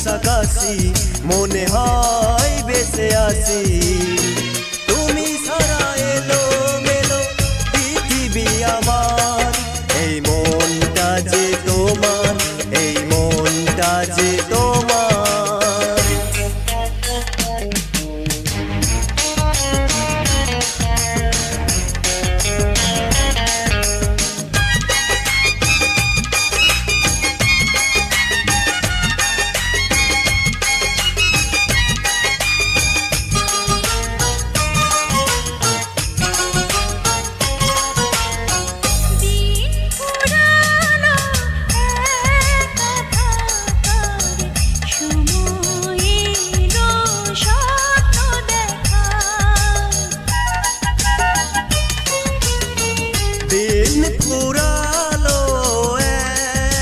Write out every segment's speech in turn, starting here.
কাছাকাছি মনে হয় বেঁচে আছি। তুমি ছাড়া এলো মেলো পৃথিবী আমার, এই মনটা যে তোমার, এই মনটা যে তোমার। দিন ফুরালো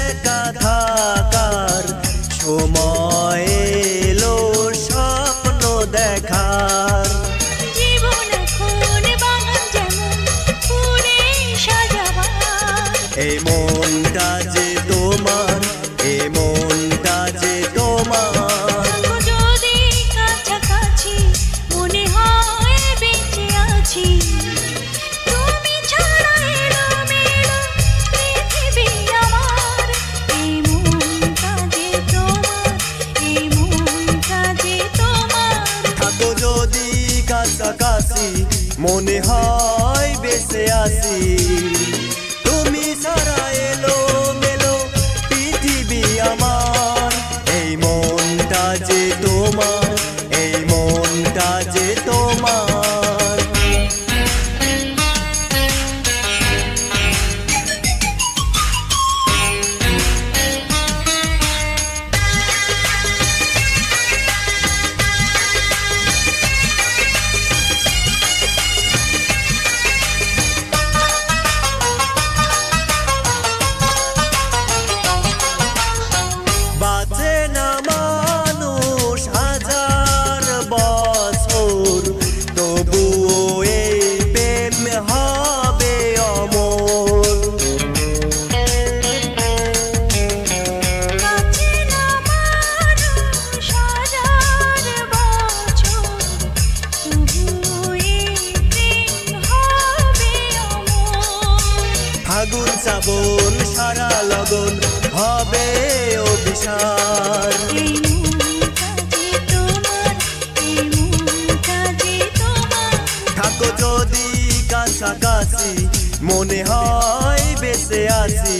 একা থাকার, সময় এলো স্বপ্ন দেখার। জীবন এখন বাগান যেমন ফুলে সাজাবার, এই মনটা যে তোমার, এই মনটা যে তোমার। থাকো যদি কাছাকাছি মনে হয় বেঁচে আছি। তুমি ছাড়া এলোমেলো পৃথিবী আমার, এই মনটা যে তোমার, এই মনটা যে তোমার। থাকো যদি কাছাকাছি মনে হয় বেঁচে আছি। তুমি ছাড়া এলো মেলো পৃথিবী আমার, এই মনটা যে তোমার, এই মনটা যে তোমার। বাঁচে না মানুষ হাজার বছর, তবুও এই প্রেম হবে অমর। বাঁচে না মানুষ হাজার বছর, তবুও এই প্রেম হবে অমর। ফাগুন শ্রাবণ সারা লগন হবে অভিসার। এই মনটা যে তোমার, এই মনটা যে তোমার। থাকো যদি কাছাকাছি মনে হয় বেঁচে আছি।